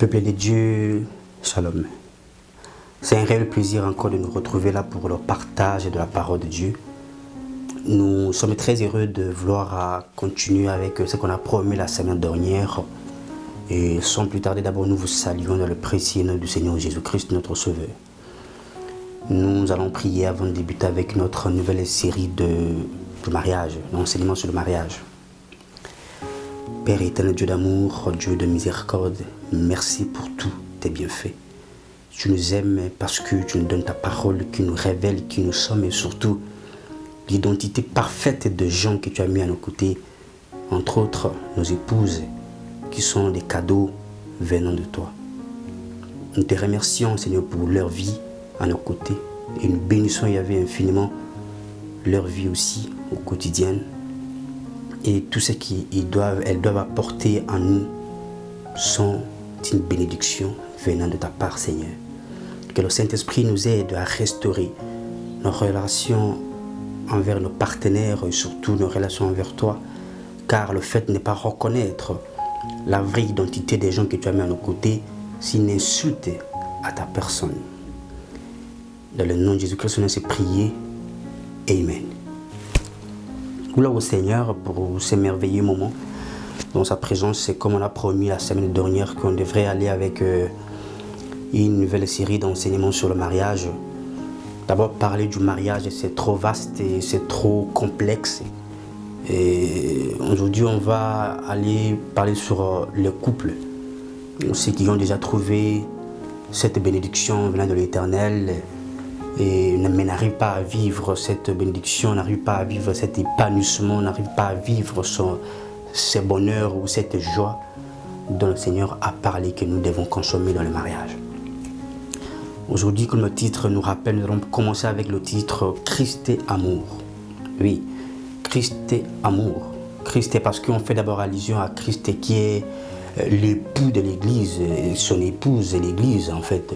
Peuple de Dieu, shalom. C'est un réel plaisir encore de nous retrouver là pour le partage de la parole de Dieu. Nous sommes très heureux de vouloir continuer avec ce qu'on a promis la semaine dernière. Et sans plus tarder, d'abord nous vous saluons dans le précieux nom du Seigneur Jésus-Christ, notre Sauveur. Nous allons prier avant de débuter avec notre nouvelle série de mariage, l'enseignement sur le mariage. Père éternel, Dieu d'amour, Dieu de miséricorde, merci pour tous tes bienfaits. Tu nous aimes parce que tu nous donnes ta parole qui nous révèle qui nous sommes et surtout l'identité parfaite de gens que tu as mis à nos côtés, entre autres nos épouses qui sont des cadeaux venant de toi. Nous te remercions, Seigneur, pour leur vie à nos côtés et nous bénissons, Yahvé, infiniment leur vie aussi au quotidien. Et tout ce qu'elles doivent apporter en nous sont une bénédiction venant de ta part, Seigneur. Que le Saint-Esprit nous aide à restaurer nos relations envers nos partenaires et surtout nos relations envers toi, car le fait n'est pas reconnaître la vraie identité des gens que tu as mis à nos côtés, c'est une insulte à ta personne. Dans le nom de Jésus-Christ, on a prié. Amen. Gloire au Seigneur pour ces merveilleux moments dans sa présence. C'est comme on a promis la semaine dernière qu'on devrait aller avec une nouvelle série d'enseignements sur le mariage. D'abord, parler du mariage, c'est trop vaste et c'est trop complexe. Et aujourd'hui, on va aller parler sur le couple. Ceux qui ont déjà trouvé cette bénédiction venant de l'Éternel et mais n'arrivent pas à vivre cette bénédiction, n'arrivent pas à vivre cet épanouissement, n'arrivent pas à vivre ce bonheur ou cette joie dont le Seigneur a parlé que nous devons consommer dans le mariage. Aujourd'hui, comme le titre nous rappelle, nous allons commencer avec le titre « Christ et amour ». Oui, Christ et amour. Christ est parce qu'on fait d'abord allusion à Christ qui est l'époux de l'Église, son épouse est l'Église en fait.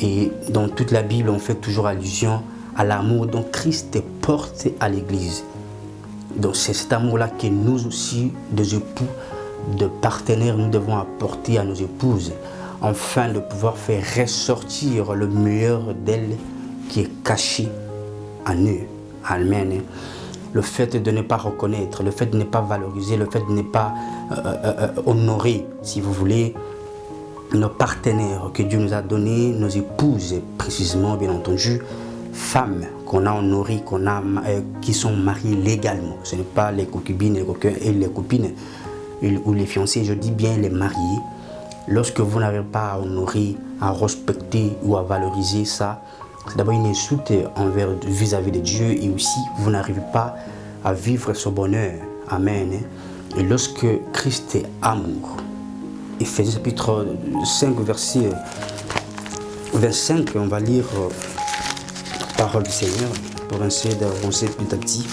Et dans toute la Bible, on fait toujours allusion à l'amour dont Christ porte à l'Église. Donc c'est cet amour-là que nous aussi, des époux, de partenaires, nous devons apporter à nos épouses, afin de pouvoir faire ressortir le meilleur d'elles qui est caché en eux. Amen. Le fait de ne pas reconnaître, le fait de ne pas valoriser, le fait de ne pas honorer, si vous voulez, nos partenaires que Dieu nous a donnés, nos épouses précisément, bien entendu, femmes qu'on a honorées, qui sont mariées légalement. Ce n'est pas les concubines, les coquins et les copines ou les fiancés, je dis bien les mariés. Lorsque vous n'avez pas à honorer, à respecter ou à valoriser ça, c'est d'abord une insulte vis-à-vis de Dieu et aussi vous n'arrivez pas à vivre ce bonheur. Amen. Et lorsque Christ est amour, Éphésiens chapitre 5, verset 25, on va lire la parole du Seigneur pour essayer d'avancer petit à petit.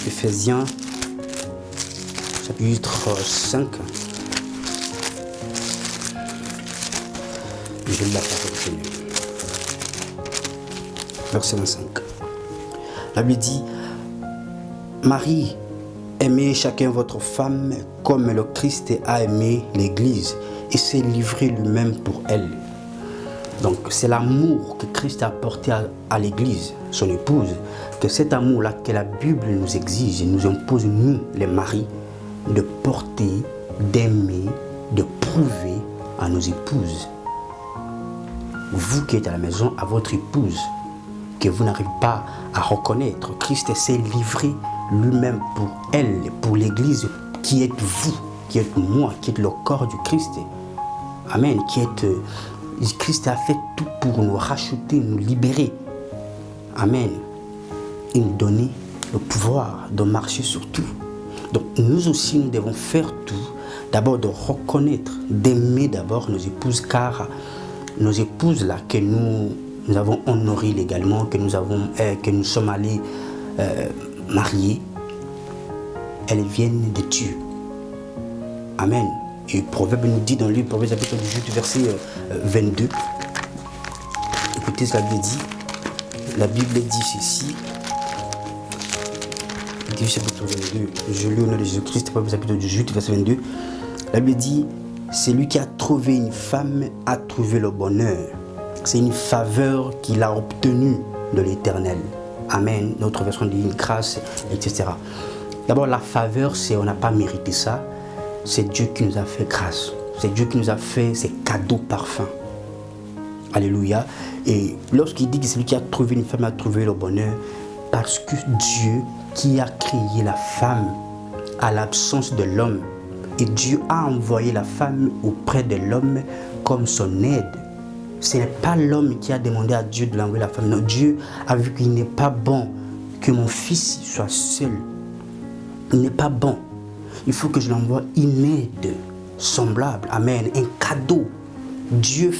Éphésiens chapitre 5. Je lis la parole du Seigneur. Verset 25. La Bible dit, Marie, aimez chacun votre femme comme le Christ a aimé l'Église et s'est livré lui-même pour elle. Donc c'est l'amour que Christ a apporté à l'Église, son épouse, que cet amour-là que la Bible nous exige et nous impose, nous les maris, de porter, d'aimer, de prouver à nos épouses. Vous qui êtes à la maison, à votre épouse, que vous n'arrivez pas à reconnaître, Christ s'est livré lui-même pour elle, pour l'Église, qui êtes vous, qui êtes moi, qui êtes le corps du Christ. Amen. Christ a fait tout pour nous racheter, nous libérer. Amen. Il nous donnait le pouvoir de marcher sur tout. Donc nous aussi, nous devons faire tout. D'abord de reconnaître, d'aimer d'abord nos épouses, car nos épouses là que nous avons honorées légalement, que nous sommes allés mariés, elles viennent de Dieu. Amen. Et Proverbe nous dit dans le livre Proverbe chapitre 18, verset 22. Écoutez ce que la Bible dit. La Bible dit ceci. chapitre 22. Je lis au nom de Jésus-Christ, Proverbe chapitre 18, verset 22. La Bible dit, celui qui a trouvé une femme a trouvé le bonheur. C'est une faveur qu'il a obtenue de l'Éternel. Amen. Notre version dit une grâce, etc. D'abord, la faveur, c'est on n'a pas mérité ça. C'est Dieu qui nous a fait grâce. C'est Dieu qui nous a fait ces cadeaux parfaits. Alléluia. Et lorsqu'il dit que celui qui a trouvé une femme a trouvé le bonheur, parce que Dieu qui a créé la femme à l'absence de l'homme, et Dieu a envoyé la femme auprès de l'homme comme son aide. Ce n'est pas l'homme qui a demandé à Dieu de l'envoyer la femme. Non, Dieu a vu qu'il n'est pas bon que mon fils soit seul. Il n'est pas bon. Il faut que je l'envoie une aide semblable. Amen. Un cadeau. Dieu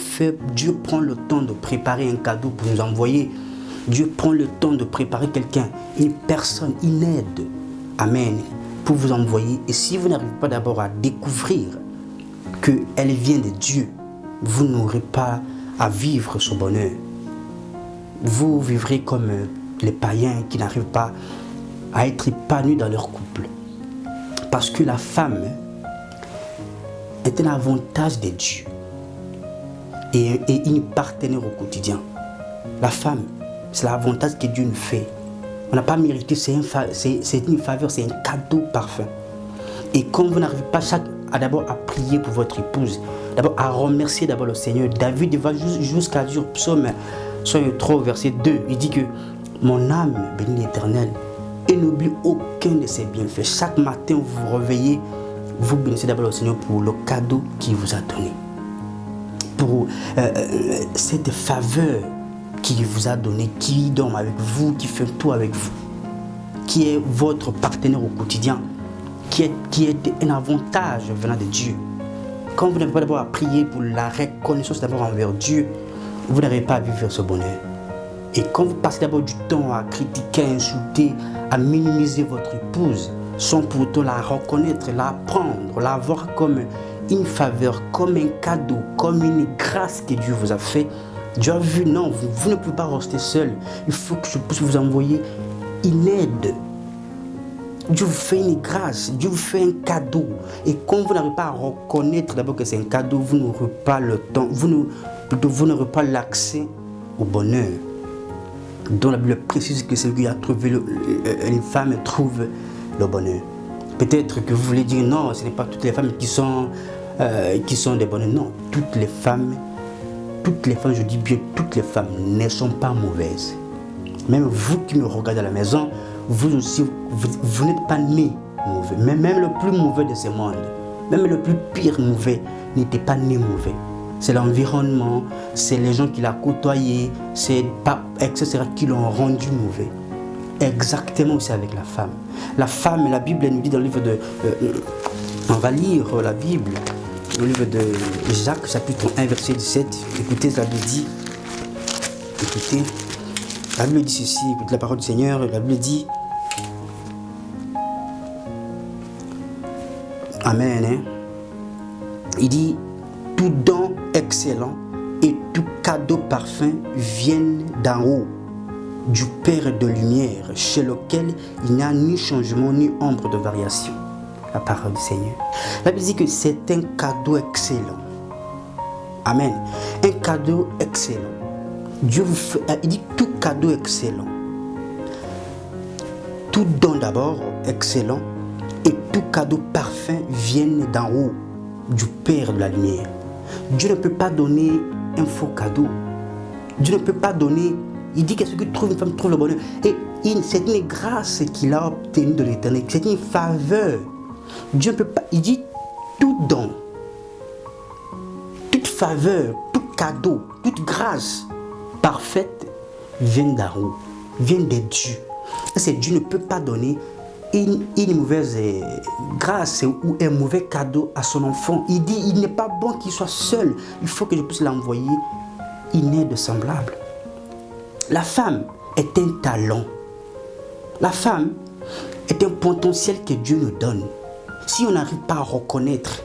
prend le temps de préparer un cadeau pour nous envoyer. Dieu prend le temps de préparer quelqu'un, une personne, une aide. Amen. Pour vous envoyer. Et si vous n'arrivez pas d'abord à découvrir qu'elle vient de Dieu, vous n'aurez pas à vivre ce bonheur. Vous vivrez comme les païens qui n'arrivent pas à être épanouis dans leur couple. Parce que la femme est un avantage de Dieu et une partenaire au quotidien. La femme, c'est l'avantage que Dieu nous fait. On n'a pas mérité, c'est une faveur, c'est un cadeau parfait. Et quand vous n'arrivez pas d'abord à prier pour votre épouse, d'abord à remercier d'abord le Seigneur. David va jusqu'à dire, psaume 103, verset 2, il dit que mon âme bénit l'Éternel et n'oublie aucun de ses bienfaits. Chaque matin, vous vous réveillez, vous bénissez d'abord le Seigneur pour le cadeau qu'il vous a donné. Pour cette faveur qu'il vous a donné, qui dort avec vous, qui fait tout avec vous, qui est votre partenaire au quotidien, qui est un avantage venant de Dieu. Quand vous n'avez pas d'abord à prier pour la reconnaissance d'abord envers Dieu, vous n'arrivez pas à vivre ce bonheur. Et quand vous passez d'abord du temps à critiquer, à insulter, à minimiser votre épouse, sans pour autant la reconnaître, la prendre, la voir comme une faveur, comme un cadeau, comme une grâce que Dieu vous a fait, Dieu a vu, non, vous ne pouvez pas rester seul. Il faut que je puisse vous envoyer une aide. Dieu vous fait une grâce, Dieu vous fait un cadeau. Et quand vous n'arrivez pas à reconnaître d'abord que c'est un cadeau, vous n'aurez pas le temps, vous n'aurez pas l'accès au bonheur. Donc la Bible précise que celui qui a trouvé une femme trouve le bonheur. Peut-être que vous voulez dire non, ce n'est pas toutes les femmes qui sont des bonheurs. Non, toutes les femmes, je dis bien toutes les femmes ne sont pas mauvaises. Même vous qui me regardez à la maison, vous aussi, vous n'êtes pas né mauvais. Même le plus mauvais de ce monde, même le plus pire mauvais, n'était pas né mauvais. C'est l'environnement, c'est les gens qui l'ont côtoyé, c'est pas, etc. qui l'ont rendu mauvais. Exactement aussi avec la femme. La femme, la Bible elle nous dit dans le livre de... on va lire la Bible, le livre de Jacques, chapitre 1, verset 17. Écoutez, la Bible dit... Écoutez, la Bible dit ceci, écoutez la parole du Seigneur, la Bible dit... Amen. Hein? Il dit, tout don excellent et tout cadeau parfum viennent d'en haut, du Père de lumière, chez lequel il n'y a ni changement ni ombre de variation. La parole du Seigneur. La Bible dit que c'est un cadeau excellent. Amen. Un cadeau excellent. Dieu vous fait, il dit tout cadeau excellent. Tout don d'abord excellent et tout cadeau parfait viennent d'en haut, du Père de la lumière. Dieu ne peut pas donner un faux cadeau. Dieu ne peut pas donner. Il dit que celui qui trouve une femme trouve le bonheur. Et c'est une grâce qu'il a obtenue de l'Éternel. C'est une faveur. Dieu ne peut pas. Il dit tout don, toute faveur, tout cadeau, toute grâce parfaite vient d'en haut, vient de Dieu. Et Dieu ne peut pas donner une mauvaise grâce ou un mauvais cadeau à son enfant. Il dit il n'est pas bon qu'il soit seul. Il faut que je puisse l'envoyer une aide semblable. La femme est un talent. La femme est un potentiel que Dieu nous donne. Si on n'arrive pas à reconnaître,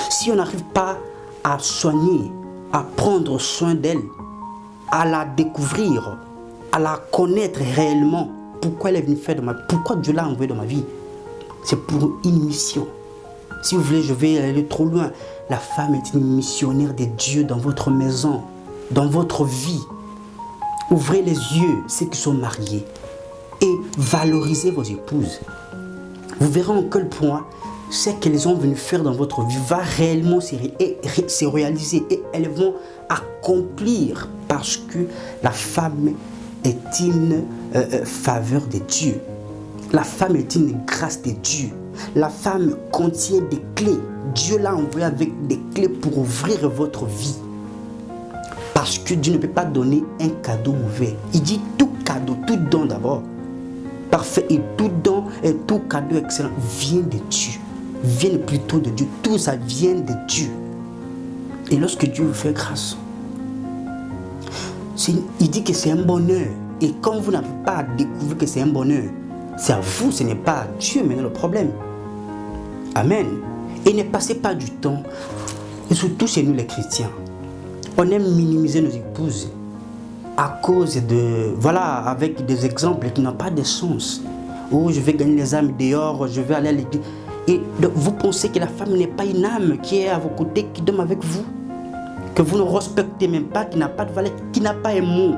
si on n'arrive pas à soigner, à prendre soin d'elle, à la découvrir, à la connaître réellement, pourquoi elle est venue faire de ma vie, pourquoi Dieu l'a envoyée dans ma vie, c'est pour une mission. Si vous voulez, je vais aller trop loin. la femme est une missionnaire de Dieu dans votre maison, dans votre vie. Ouvrez les yeux, ceux qui sont mariés, et valorisez vos épouses. Vous verrez en quel point ce qu'elles ont venu faire dans votre vie va réellement se réaliser et elles vont accomplir parce que la femme est une faveur de Dieu. La femme est une grâce de Dieu. La femme contient des clés. Dieu l'a envoyé avec des clés pour ouvrir votre vie. Parce que Dieu ne peut pas donner un cadeau mauvais. Il dit tout cadeau, tout don d'abord. Parfait et tout don et tout cadeau excellent vient de Dieu. Vient plutôt de Dieu. Tout ça vient de Dieu. Et lorsque Dieu vous fait grâce, il dit que c'est un bonheur. Et quand vous n'avez pas découvert que c'est un bonheur, c'est à vous, ce n'est pas à Dieu maintenant le problème. Amen. Et ne passez pas du temps, et surtout chez nous les chrétiens, on aime minimiser nos épouses à cause de, avec des exemples qui n'ont pas de sens. Oh, je vais gagner les âmes dehors, je vais aller à l'église. Et donc, vous pensez que la femme n'est pas une âme qui est à vos côtés, qui dorme avec vous, que vous ne respectez même pas, qui n'a pas de valeur, qui n'a pas un mot.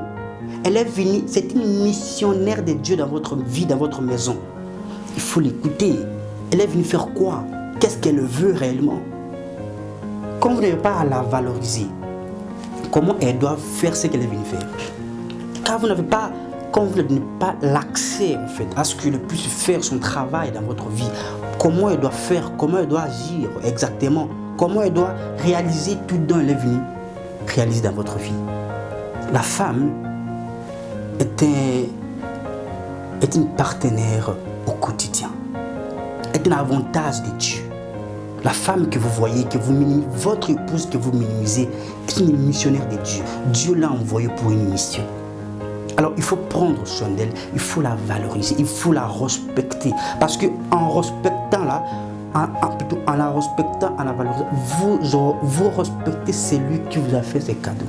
Elle est venue, c'est une missionnaire de Dieu dans votre vie, dans votre maison. Il faut l'écouter. Elle est venue faire quoi? Qu'est-ce qu'elle veut réellement? Quand vous n'avez pas à la valoriser, comment elle doit faire ce qu'elle est venue faire? Car vous n'avez pas, quand vous n'avez pas l'accès en fait, à ce qu'elle puisse faire son travail dans votre vie, comment elle doit faire, comment elle doit agir exactement, comment elle doit réaliser tout dont elle est venue réaliser dans votre vie. La femme est une partenaire au quotidien, est un avantage de Dieu. La femme que vous voyez, que vous minimisez, votre épouse que vous minimisez, est une missionnaire de Dieu. Dieu l'a envoyée pour une mission. Alors il faut prendre soin d'elle, il faut la valoriser, il faut la respecter. Parce qu'en respectant la, en la respectant, en la valorisant, vous respectez celui qui vous a fait ces cadeaux.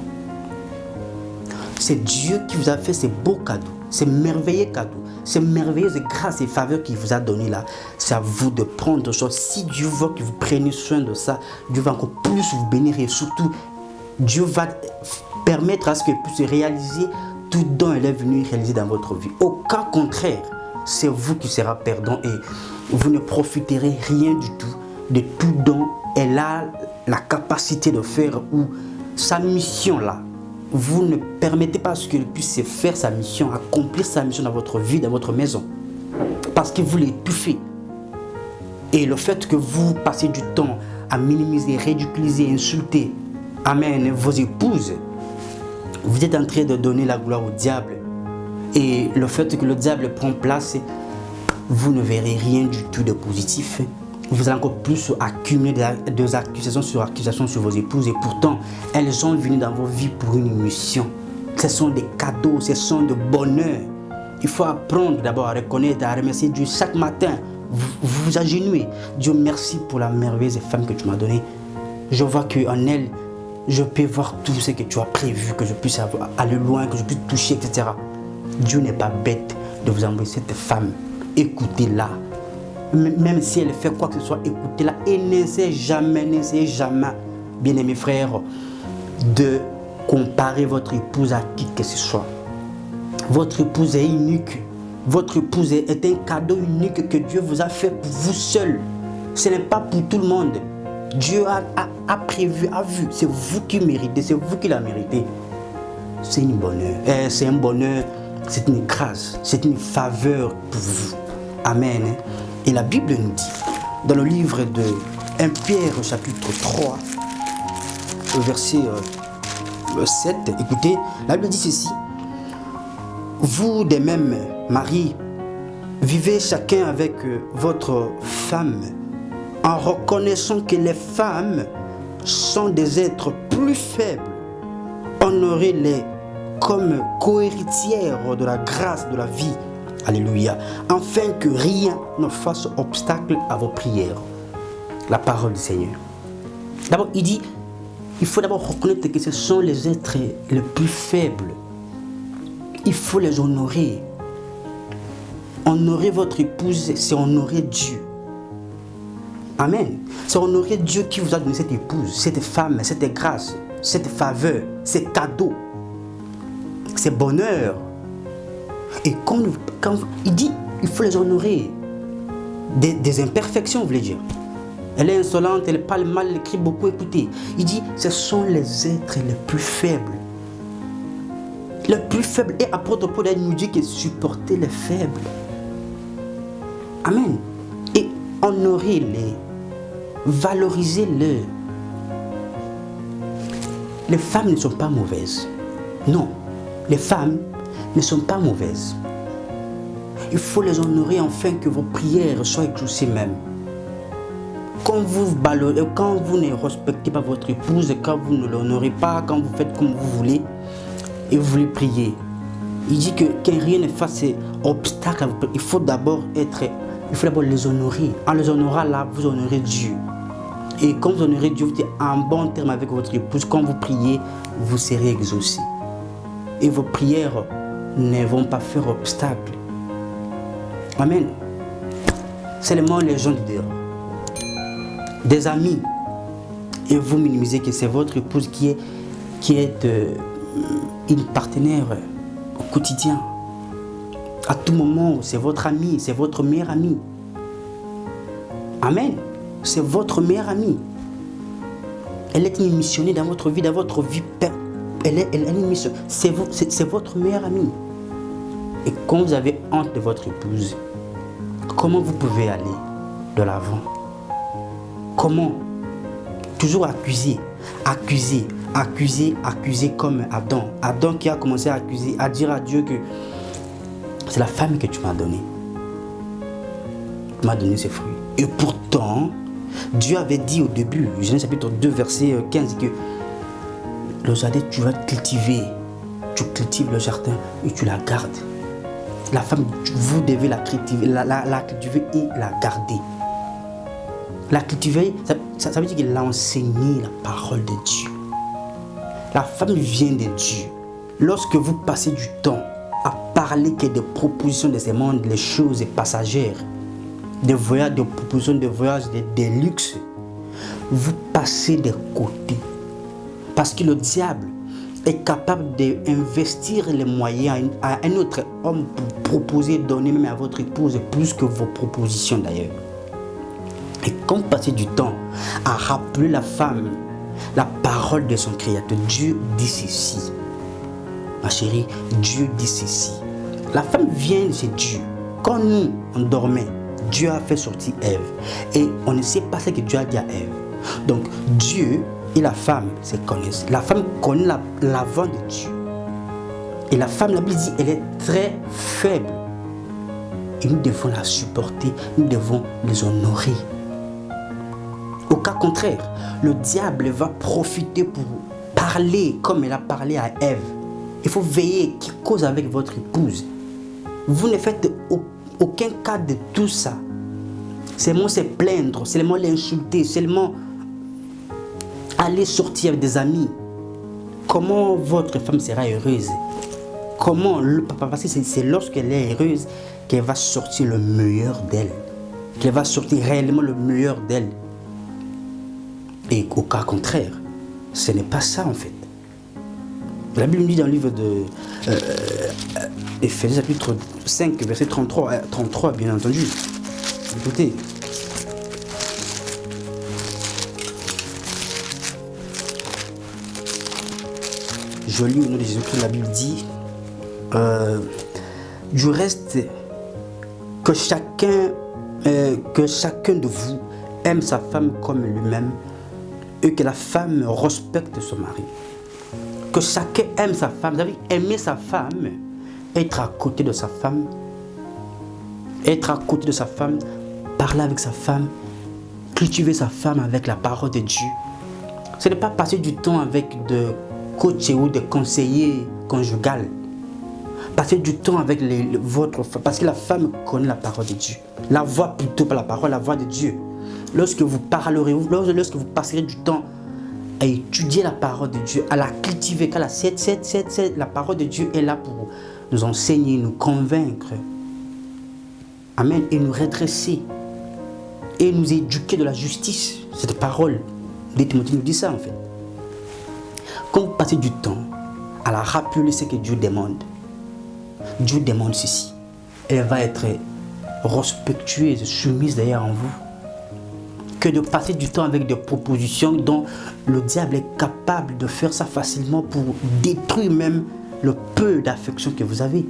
C'est Dieu qui vous a fait ces beaux cadeaux, ces merveilleux cadeaux, ces merveilleuses grâces et faveurs qu'il vous a données là. C'est à vous de prendre soin. Si Dieu veut que vous preniez soin de ça, Dieu va encore plus vous bénir et surtout, Dieu va permettre à ce qu'elle puisse réaliser tout dont elle est venue réaliser dans votre vie. Au cas contraire, c'est vous qui serez perdant et vous ne profiterez rien du tout de tout dont elle a la capacité de faire ou sa mission là. Vous ne permettez pas à ce qu'elle puisse faire sa mission, accomplir sa mission dans votre vie, dans votre maison. Parce que vous l'étouffez. Et le fait que vous passez du temps à minimiser, ridiculiser, insulter, amen, vos épouses, vous êtes en train de donner la gloire au diable. Et le fait que le diable prend place, vous ne verrez rien du tout de positif. Vous allez encore plus accumuler des accusations sur vos épouses. Et pourtant, elles sont venues dans vos vies pour une mission. Ce sont des cadeaux, ce sont de bonheur. Il faut apprendre d'abord à reconnaître, à remercier Dieu chaque matin. Vous agenouillez. Dieu, merci pour la merveilleuse femme que tu m'as donnée. Je vois qu'en elle, je peux voir tout ce que tu as prévu, que je puisse aller loin, que je puisse toucher, etc. Dieu n'est pas bête de vous envoyer cette femme. Écoutez-la. Même si elle fait quoi que ce soit, écoutez-la. Et n'essayez jamais, bien aimés frères, de comparer votre épouse à qui que ce soit. Votre épouse est unique. Votre épouse est un cadeau unique que Dieu vous a fait pour vous seul. Ce n'est pas pour tout le monde. Dieu a prévu, a vu. C'est vous qui méritez, c'est vous qui la méritez. C'est un bonheur, c'est une grâce, c'est une faveur pour vous. Amen. Et la Bible nous dit, dans le livre de 1 Pierre chapitre 3, verset 7, écoutez, la Bible dit ceci. Vous de même, Marie, vivez chacun avec votre femme en reconnaissant que les femmes sont des êtres plus faibles. Honorez-les comme co-héritières de la grâce de la vie. Alléluia. Afin que rien ne fasse obstacle à vos prières. La parole du Seigneur. D'abord, il dit, il faut d'abord reconnaître que ce sont les êtres les plus faibles. Il faut les honorer. Honorer votre épouse, c'est honorer Dieu. Amen. C'est honorer Dieu qui vous a donné cette épouse, cette femme, cette grâce, cette faveur, ces cadeaux, ces bonheurs. Et quand il dit, il faut les honorer. Des imperfections, vous voulez dire. Elle est insolente, elle parle mal, elle crie beaucoup, écoutez. Il dit, ce sont les êtres les plus faibles. Les plus faibles. Et apôtre Paul nous dit que supporter les faibles. Amen. Et honorez-les. Valorisez-les. Les femmes ne sont pas mauvaises. Non. Les femmes ne sont pas mauvaises. Il faut les honorer afin que vos prières soient exaucées même. Quand vous ne respectez pas votre épouse, quand vous ne l'honorez pas, quand vous faites comme vous voulez, et vous voulez prier, il dit que rien ne fasse obstacle à vous. Il faut d'abord les honorer. En les honorant là, vous honorez Dieu. Et quand vous honorez Dieu, vous êtes en bon terme avec votre épouse. Quand vous priez, vous serez exaucés. Et vos prières ne vont pas faire obstacle. Amen. Seulement les gens du dehors. Des amis. Et vous minimisez que c'est votre épouse qui est une partenaire au quotidien. À tout moment, c'est votre ami, c'est votre meilleur ami. Amen. C'est votre meilleure amie. Elle est une missionnée dans votre vie, Elle est une mission. C'est votre meilleure amie. Et quand vous avez honte de votre épouse, comment vous pouvez aller de l'avant? Comment? Toujours accuser comme Adam. Adam qui a commencé à accuser, à dire à Dieu que c'est la femme que tu m'as donnée. Tu m'as donné ses fruits. Et pourtant, Dieu avait dit au début, Genèse chapitre 2, verset 15, que le jardin, tu vas cultiver. Tu cultives le jardin et tu la gardes. La femme, vous devez la cultiver, la cultiver et la garder. La cultiver, ça veut dire qu'il a enseigné la parole de Dieu. La femme vient de Dieu. Lorsque vous passez du temps à parler que des propositions de ce monde, les choses passagères, des voyages, des propositions de voyages, des luxes, vous passez de côté. Parce que le diable est capable d'investir les moyens à un autre homme pour proposer, donner même à votre épouse plus que vos propositions d'ailleurs. Et quand vous passez du temps à rappeler la femme la parole de son Créateur, Dieu dit ceci. Ma chérie, Dieu dit ceci. La femme vient chez Dieu. Quand nous, on dormait, Dieu a fait sortir Ève. Et on ne sait pas ce que Dieu a dit à Ève. Donc, Dieu et la femme se connaissent. La femme connaît la voix de Dieu. Et la femme, la Bible dit, elle est très faible. Et nous devons la supporter, nous devons les honorer. Au cas contraire, le diable va profiter pour parler comme il a parlé à Ève. Il faut veiller qui cause avec votre épouse. Vous ne faites aucun cas de tout ça. Seulement se plaindre, seulement l'insulter, seulement aller sortir avec des amis. Comment votre femme sera heureuse? Comment parce que c'est lorsqu'elle est heureuse qu'elle va sortir le meilleur d'elle. Qu'elle va sortir réellement le meilleur d'elle. Et au cas contraire, ce n'est pas ça en fait. La Bible nous dit dans le livre de Éphésiens chapitre 5, verset 33 bien entendu. Écoutez. Je lis au nom de Jésus-Christ, la Bible dit du reste que chacun de vous aime sa femme comme lui-même et que la femme respecte son mari. Que chacun aime sa femme. Vous savez, aimer sa femme, être à côté de sa femme, parler avec sa femme, cultiver sa femme avec la parole de Dieu. Ce n'est pas passer du temps avec des coachs ou des conseillers conjugaux. Passer du temps avec votre femme, parce que la femme connaît la parole de Dieu. La voix plutôt, pas la parole, la voix de Dieu. Lorsque vous parlerez, lorsque vous passerez du temps à étudier la parole de Dieu, à la cultiver, car la parole de Dieu est là pour nous enseigner, nous convaincre. Amen. Et nous redresser. et nous éduquer de la justice. Cette parole de Timothée nous dit ça en fait. Quand vous passez du temps à la rappeler ce que Dieu demande ceci. Elle va être respectueuse, soumise d'ailleurs en vous. Que de passer du temps avec des propositions dont le diable est capable de faire ça facilement pour détruire même le peu d'affection que vous avez.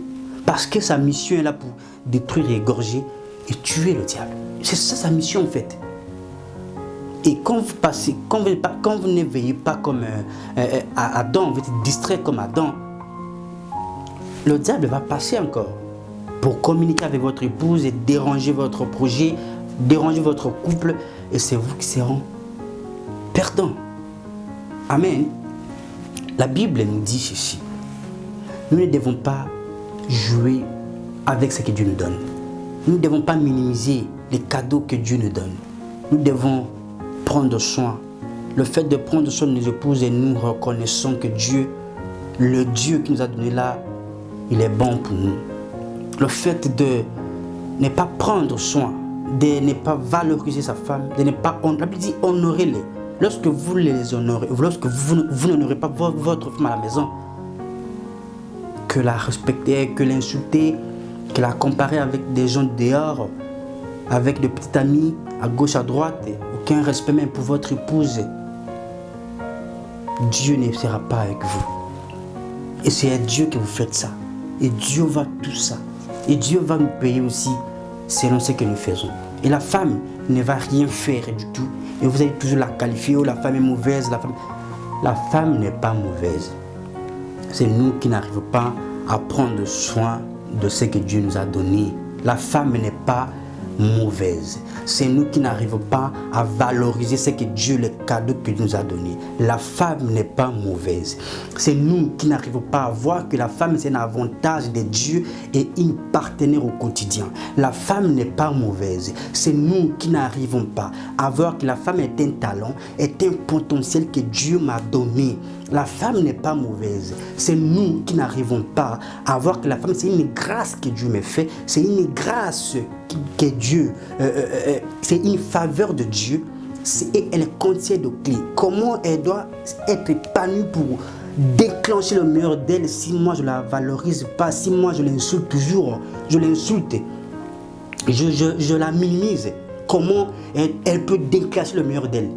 Parce que sa mission est là pour détruire, égorger et tuer le diable. C'est ça sa mission en fait. Et quand vous passez, quand vous ne veillez pas comme Adam, vous êtes distrait comme Adam, le diable va passer encore pour communiquer avec votre épouse et déranger votre projet, déranger votre couple, et c'est vous qui serez perdants. Amen. La Bible nous dit ceci. Nous ne devons pas jouer avec ce que Dieu nous donne. Nous ne devons pas minimiser les cadeaux que Dieu nous donne. Nous devons prendre soin. Le fait de prendre soin de nos épouses, et nous reconnaissons que Dieu, le Dieu qui nous a donné là, il est bon pour nous. Le fait de ne pas prendre soin, de ne pas valoriser sa femme, de ne pas, la Bible dit honorez-les. Lorsque vous les honorez, lorsque vous n'honorez pas votre femme à la maison, que la respecter, que l'insulter, que la comparer avec des gens dehors, avec des petits amis à gauche, à droite, aucun respect même pour votre épouse, Dieu ne sera pas avec vous. Et c'est à Dieu que vous faites ça. Et Dieu va tout ça. Et Dieu va nous payer aussi selon ce que nous faisons. Et la femme ne va rien faire du tout. Et vous allez toujours la qualifier, oh la femme est mauvaise. La femme n'est pas mauvaise. C'est nous qui n'arrivons pas à prendre soin de ce que Dieu nous a donné. La femme n'est pas mauvaise. C'est nous qui n'arrivons pas à valoriser ce que Dieu, le cadeau que Dieu nous a donné. La femme n'est pas mauvaise. C'est nous qui n'arrivons pas à voir que la femme c'est un avantage de Dieu et une partenaire au quotidien. La femme n'est pas mauvaise. C'est nous qui n'arrivons pas à voir que la femme est un talent, est un potentiel que Dieu m'a donné. La femme n'est pas mauvaise. C'est nous qui n'arrivons pas à voir que la femme, c'est une grâce que Dieu me fait. C'est une grâce que Dieu, c'est une faveur de Dieu. Et elle contient des clés. Comment elle doit être épanouie pour déclencher le meilleur d'elle si moi je ne la valorise pas, si moi je l'insulte toujours, je l'insulte, je la minimise. Comment elle peut déclencher le meilleur d'elle?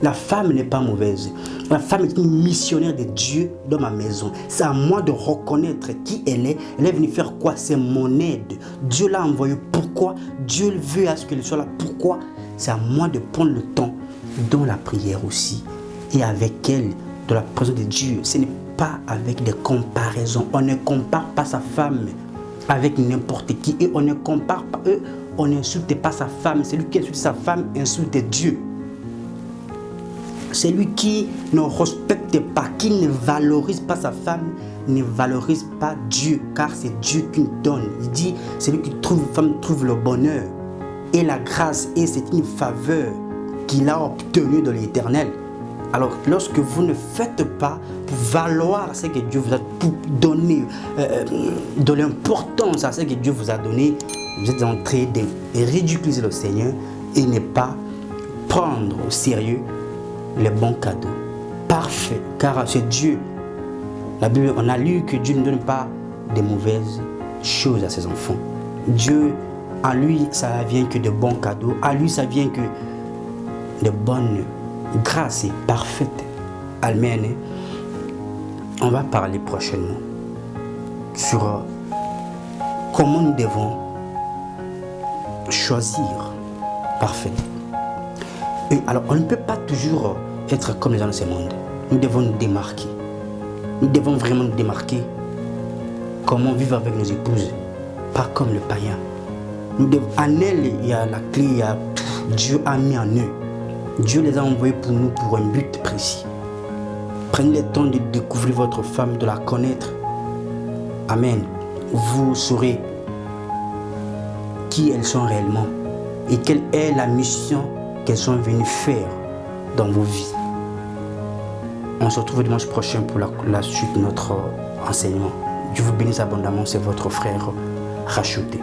La femme n'est pas mauvaise. La femme est une missionnaire de Dieu dans ma maison. C'est à moi de reconnaître qui elle est. Elle est venue faire quoi? C'est mon aide. Dieu l'a envoyée. Pourquoi? Dieu veut à ce qu'elle soit là. Pourquoi? C'est à moi de prendre le temps dans la prière aussi. Et avec elle, dans la présence de Dieu. Ce n'est pas avec des comparaisons. On ne compare pas sa femme avec n'importe qui. Et on ne compare pas eux. On n'insulte pas sa femme. Celui qui insulte sa femme insulte Dieu. Celui qui ne respecte pas, qui ne valorise pas sa femme, ne valorise pas Dieu, car c'est Dieu qui nous donne. Il dit, celui qui trouve une femme trouve le bonheur et la grâce, et c'est une faveur qu'il a obtenue de l'Éternel. Alors, lorsque vous ne faites pas pour valoir ce que Dieu vous a, pour donner de l'importance à ce que Dieu vous a donné, vous êtes en train de ridiculiser le Seigneur et ne pas prendre au sérieux les bons cadeaux. Parfait, car c'est Dieu. La Bible, on a lu que Dieu ne donne pas de mauvaises choses à ses enfants. Dieu, à lui, ça vient que de bons cadeaux. À lui, ça vient que de bonnes grâces et parfaites. Amen. On va parler prochainement sur comment nous devons choisir parfait. Et alors, on ne peut pas toujours être comme les gens de ce monde. Nous devons nous démarquer. Nous devons vraiment nous démarquer. Comment vivre avec nos épouses, pas comme le païen. En elle, il y a la clé, il y a tout. Dieu a mis en eux. Dieu les a envoyés pour nous pour un but précis. Prenez le temps de découvrir votre femme, de la connaître. Amen. Vous saurez qui elles sont réellement et quelle est la mission qu'elles sont venues faire dans vos vies. On se retrouve dimanche prochain pour la suite de notre enseignement. Dieu vous bénisse abondamment, c'est votre frère Racheté.